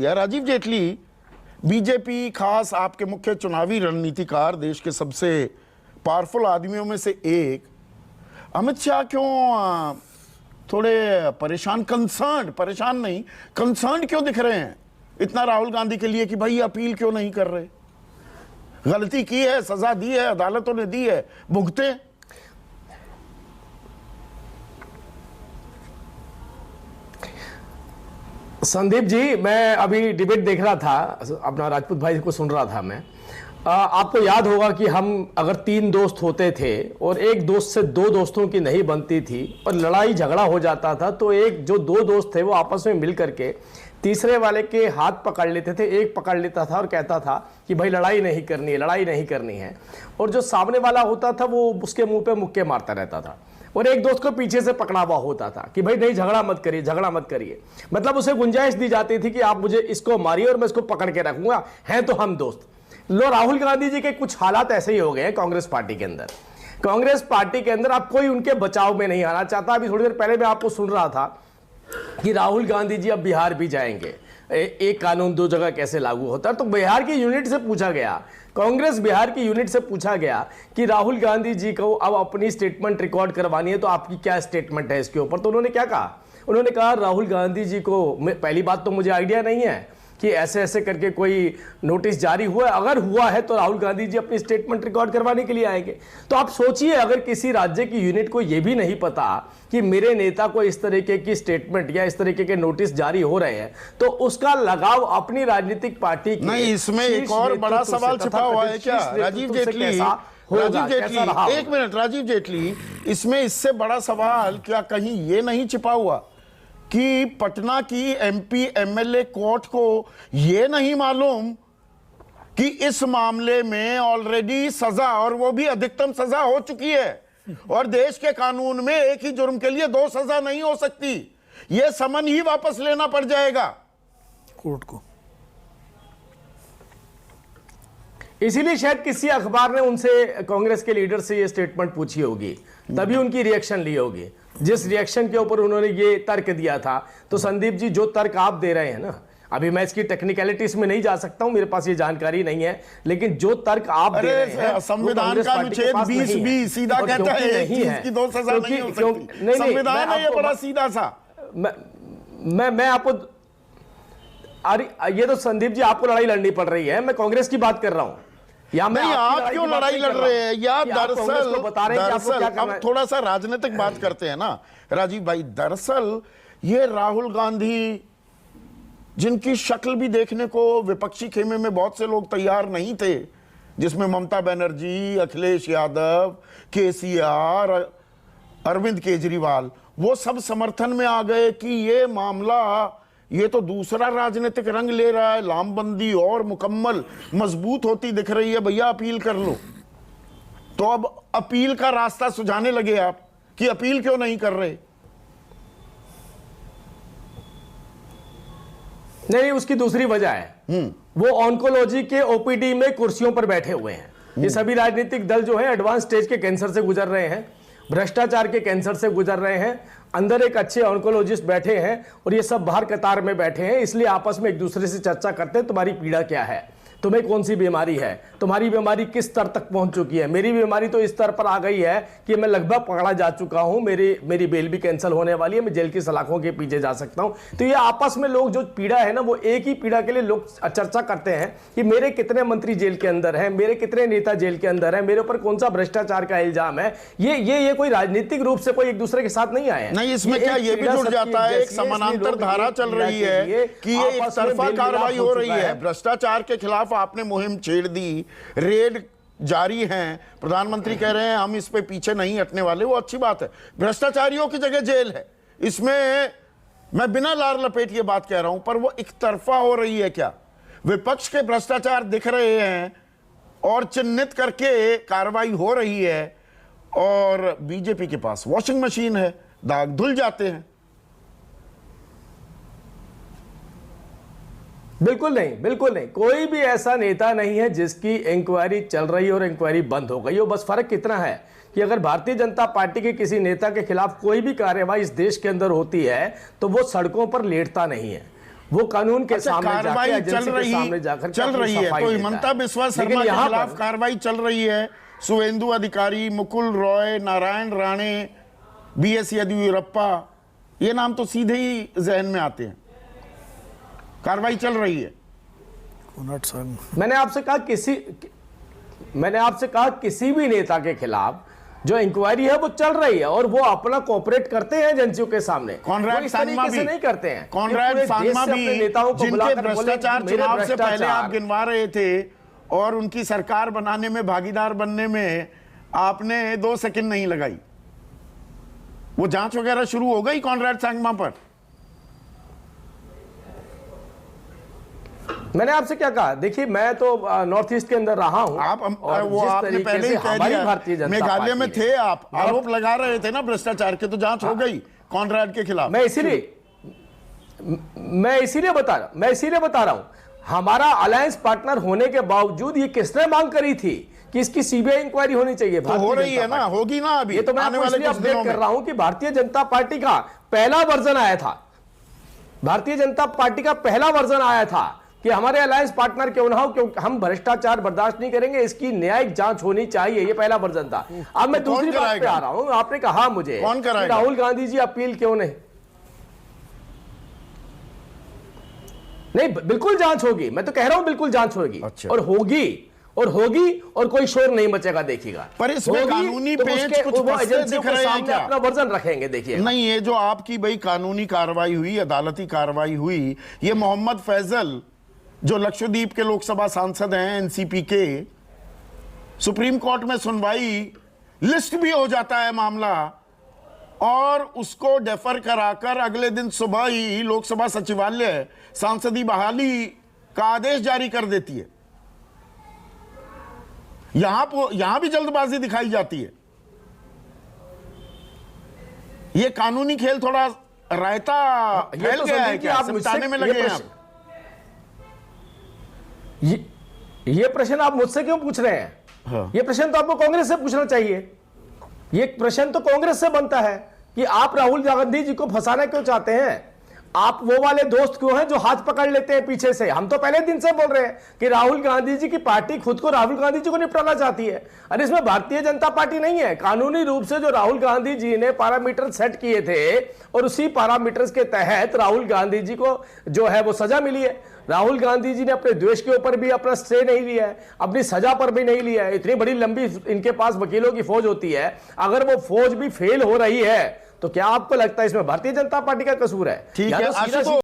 या राजीव जेटली बीजेपी, खास आपके मुख्य चुनावी रणनीतिकार, देश के सबसे पावरफुल आदमियों में से एक, अमित शाह क्यों थोड़े परेशान, परेशान नहीं, कंसर्न क्यों दिख रहे हैं इतना राहुल गांधी के लिए कि भाई अपील क्यों नहीं कर रहे? गलती की है, सजा दी है, अदालतों ने दी है, भुगते। संदीप जी, मैं अभी डिबेट देख रहा था, अपना राजपूत भाई को सुन रहा था मैं। आपको याद होगा कि हम अगर 3 दोस्त होते थे और एक दोस्त से 2 दोस्तों की नहीं बनती थी और लड़ाई झगड़ा हो जाता था, तो एक जो 2 दोस्त थे वो आपस में मिल करके तीसरे वाले के हाथ पकड़ लेते थे, एक पकड़ लेता था और कहता था कि भाई लड़ाई नहीं करनी है, लड़ाई नहीं करनी है। और जो सामने वाला होता था वो उसके मुंह पे मुक्के मारता रहता था और एक दोस्त को पीछे से पकड़ा हुआ होता था कि भाई नहीं, झगड़ा मत करिए, झगड़ा मत करिए। मतलब उसे गुंजाइश दी जाती थी कि आप मुझे इसको मारिए और मैं इसको पकड़ के रखूंगा, हैं तो हम दोस्त। लो, राहुल गांधी जी के कुछ हालात ऐसे ही हो गए हैं कांग्रेस पार्टी के अंदर। कांग्रेस पार्टी के अंदर अब कोई उनके बचाव में नहीं आना चाहता। अभी थोड़ी देर पहले मैं आपको सुन रहा था कि राहुल गांधी जी अब बिहार भी जाएंगे, एक कानून 2 जगह कैसे लागू होता है। तो बिहार की यूनिट से पूछा गया, कांग्रेस बिहार की यूनिट से पूछा गया कि राहुल गांधी जी को अब अपनी स्टेटमेंट रिकॉर्ड करवानी है, तो आपकी क्या स्टेटमेंट है इसके ऊपर? तो उन्होंने क्या कहा? उन्होंने कहा राहुल गांधी जी को, पहली बात तो मुझे आइडिया नहीं है कि ऐसे ऐसे करके कोई नोटिस जारी हुआ है, अगर हुआ है तो राहुल गांधी जी अपनी स्टेटमेंट रिकॉर्ड करवाने के लिए आएंगे। तो आप सोचिए, अगर किसी राज्य की यूनिट को यह भी नहीं पता कि मेरे नेता को इस तरीके की स्टेटमेंट या इस तरीके के नोटिस जारी हो रहे हैं, तो उसका लगाव अपनी राजनीतिक पार्टी की नहीं, इसमें एक और बड़ा सवाल छिपा हुआ है क्या राजीव जेटली? एक मिनट राजीव जेटली, इसमें इससे बड़ा सवाल क्या कहीं ये नहीं छिपा हुआ कि पटना की एमपी एमएलए कोर्ट को यह नहीं मालूम कि इस मामले में ऑलरेडी सजा, और वो भी अधिकतम सजा हो चुकी है, और देश के कानून में एक ही जुर्म के लिए 2 सजा नहीं हो सकती, यह समन ही वापस लेना पड़ जाएगा कोर्ट को। इसीलिए शायद किसी अखबार ने उनसे, कांग्रेस के लीडर से ये स्टेटमेंट पूछी होगी, तभी उनकी रिएक्शन ली होगी, जिस रिएक्शन के ऊपर उन्होंने ये तर्क दिया था। तो संदीप जी, जो तर्क आप दे रहे हैं ना, अभी मैं इसकी टेक्निकलिटीज में नहीं जा सकता हूं, मेरे पास ये जानकारी नहीं है, लेकिन जो तर्क आप दे रहे हैं, संविधान का अनुच्छेद 20B सीधा कहता है एक चीज की 2 सजा नहीं हो सकती। संविधान है ये बड़ा सीधा सा। मैं आपको, अरे ये तो संदीप जी आपको लड़ाई लड़नी पड़ रही है, मैं कांग्रेस की बात कर रहा हूं। या मैं आप क्यों लड़ाई लड़ रहे हैं या दरअसल बता रहे हैं, अब थोड़ा सा राजनीतिक बात करते हैं ना राजीव भाई। दरअसल ये राहुल गांधी, जिनकी शक्ल भी देखने को विपक्षी खेमे में बहुत से लोग तैयार नहीं थे, जिसमें ममता बनर्जी, अखिलेश यादव, केसीआर, अरविंद केजरीवाल, वो सब समर्थन में आ गए कि ये मामला, ये तो दूसरा राजनीतिक रंग ले रहा है, लामबंदी और मुकम्मल मजबूत होती दिख रही है, भैया अपील कर लो। तो अब अपील का रास्ता सुझाने लगे आप कि अपील क्यों नहीं कर रहे? नहीं, उसकी दूसरी वजह है, वो ऑन्कोलॉजी के ओपीडी में कुर्सियों पर बैठे हुए हैं। ये सभी राजनीतिक दल जो है एडवांस स्टेज के कैंसर से गुजर रहे हैं, भ्रष्टाचार के कैंसर से गुजर रहे हैं, अंदर एक अच्छे ऑन्कोलॉजिस्ट बैठे हैं और ये सब बाहर कतार में बैठे हैं, इसलिए आपस में एक दूसरे से चर्चा करते हैं तुम्हारी पीड़ा क्या है, तुम्हें कौन सी बीमारी है, तुम्हारी बीमारी किस स्तर तक पहुंच चुकी है। मेरी बीमारी तो इस स्तर पर आ गई है कि मैं लगभग पकड़ा जा चुका हूं, मेरी बेल भी कैंसिल होने वाली है, मैं जेल की सलाखों के पीछे जा सकता हूं। तो ये आपस में लोग, जो पीड़ा है ना, वो एक ही पीड़ा के लिए लोग चर्चा करते हैं कि मेरे कितने मंत्री जेल के अंदर है, मेरे कितने नेता जेल के अंदर है, मेरे ऊपर कौन सा भ्रष्टाचार का इल्जाम है। ये कोई राजनीतिक रूप से कोई एक दूसरे के साथ नहीं आए हैं। नहीं, इसमें क्या ये भी जुड़ जाता है, एक समानांतर धारा चल रही है कि ये एक तरफा कार्रवाई हो रही है, भ्रष्टाचार के खिलाफ आपने मुहिम छेड़ दी, रेड जारी हैं, प्रधानमंत्री कह रहे हैं हम इस पे पीछे नहीं हटने वाले, वो अच्छी बात है। भ्रष्टाचारियों की जगह जेल है, इसमें मैं बिना लार लपेट ये बात कह रहा हूं, पर वो एक तरफा हो रही है क्या? विपक्ष के भ्रष्टाचार दिख रहे हैं और चिन्हित करके कार्रवाई हो रही है, और बीजेपी के पास वॉशिंग मशीन है, दाग धुल जाते हैं। बिल्कुल नहीं, बिल्कुल नहीं, कोई भी ऐसा नेता नहीं है जिसकी इंक्वायरी चल रही हो और इंक्वायरी बंद हो गई हो। बस फर्क कितना है कि अगर भारतीय जनता पार्टी के किसी नेता के खिलाफ कोई भी कार्रवाई इस देश के अंदर होती है तो वो सड़कों पर लेटता नहीं है, वो कानून के अच्छा, सामने जाकर कार्रवाई एजेंसी चल के रही सामने जाकर चल अपनी रही है, सफाई तो देता हिमंता है। बिस्वा लेकिन शर्मा के यहाँ खिलाफ पर कार्रवाई चल रही है। सुवेंदु अधिकारी, मुकुल रॉय, नारायण राणे, बीएस येदियुरप्पा, ये नाम तो सीधे ही जहन में आते हैं। कार्रवाई चल रही है। मैंने आपसे कहा किसी भी नेता के खिलाफ जो इंक्वायरी है वो चल रही है और वो अपना कोऑपरेट करते हैं एजेंसियों के सामने। कॉनराड वो इस सानमा तरीके से भी नहीं करते हैं। कॉनराड ये पूरे सानमा देश से भी अपने नेताओं को जिनके बुलाकर बोले भ्रष्टाचार कि मेरे चुनाव से पहले आप भ्रष्टाचार। गिनवा रहे थे और उनकी सरकार बनाने में भागीदार बनने में आपने 2 सेकंड नहीं लगाई। वो जांच वगैरह शुरू हो गई कॉनराड सानमा पर। मैंने आपसे क्या कहा, देखिए मैं तो नॉर्थ ईस्ट के अंदर रहा हूं। आप और वो जिस आपने तरीके पहले ही से कह हमारी दिया, भारतीय जनता मेघालय में पार्टी थे ने- आप, आरोप लगा रहे थे ना भ्रष्टाचार के, तो जांच हो गई कॉनराड के खिलाफ। मैं इसीलिए बता रहा हूं हमारा अलायंस पार्टनर होने के बावजूद ये किसने मांग करी थी कि इसकी सीबीआई इंक्वायरी होनी चाहिए। तो हो रही है ना, होगी ना अभी ये तो मैं आने आपको वाले इसलिए कुछ अपडेट दिनों कर में। रहा हूं कि भारतीय जनता पार्टी का पहला वर्जन आया था। भारतीय जनता पार्टी का पहला वर्जन आया था कि हमारे अलायंस पार्टनर क्यों ना हो, क्योंकि हम भ्रष्टाचार बर्दाश्त नहीं करेंगे, इसकी न्यायिक जांच होनी चाहिए। ये पहला वर्जन था। अब मैं तो कौन दूसरी बात पे कराएगा? आ रहा हूं। आपने कहा मुझे कौन कि कराएगा? राहुल गांधी जी अपील क्यों नहीं, बिल्कुल जांच होगी। मैं तो कह रहा हूं बिल्कुल जांच होगी। अच्छा। और होगी और कोई शोर नहीं मचेगा, देखिएगा। पर इसमें होगी कानूनी तो पेच उसके- कुछ वो फंसते एजेंसियों दिख के रहे हैं सामने क्या? अपना वर्जन रखेंगे, देखिए। नहीं, ये जो आपकी भाई कानूनी कार्रवाई हुई, अदालती कार्रवाई हुई, ये मोहम्मद फैजल जो लक्षद्वीप के लोकसभा सांसद हैं एनसीपी के, सुप्रीम कोर्ट में सुनवाई, लिस्ट भी हो जाता है मामला और उसको डेफर कराकर अगले दिन सुबह ही लोकसभा सचिवालय सांसदी बहाली का आदेश जारी कर देती है। यहां भी जल्दबाजी दिखाई जाती है। ये कानूनी खेल थोड़ा रायता फैल तो गया समझिए है कि क्या? आप सिमटाने में मुझसे लगे हैं आप। ये प्रश्न आप मुझसे क्यों पूछ रहे हैं? हाँ। ये प्रश्न तो आपको कांग्रेस से पूछना चाहिए। ये प्रश्न तो कांग्रेस से बनता है कि आप राहुल गांधी जी को फंसाना क्यों चाहते हैं। आप वो वाले दोस्त क्यों हैं जो हाथ पकड़ लेते हैं पीछे से। हम तो पहले दिन से बोल रहे हैं कि राहुल गांधी जी की पार्टी खुद को राहुल गांधी जी को निपटाना चाहती है। अरे इसमें भारतीय जनता पार्टी नहीं है। कानूनी रूप से जो राहुल गांधी जी ने पैरामीटर सेट किए थे और उसी पैरामीटर्स के तहत राहुल गांधी जी को जो है वो सजा मिली है। राहुल गांधी जी ने अपने द्वेष के ऊपर भी अपना स्टे नहीं लिया है, अपनी सजा पर भी नहीं लिया है। इतनी बड़ी लंबी इनके पास वकीलों की फौज होती है, अगर वो फौज भी फेल हो रही है तो क्या आपको लगता है इसमें भारतीय जनता पार्टी का कसूर है? ठीक या है, तो सीधा आशुतोष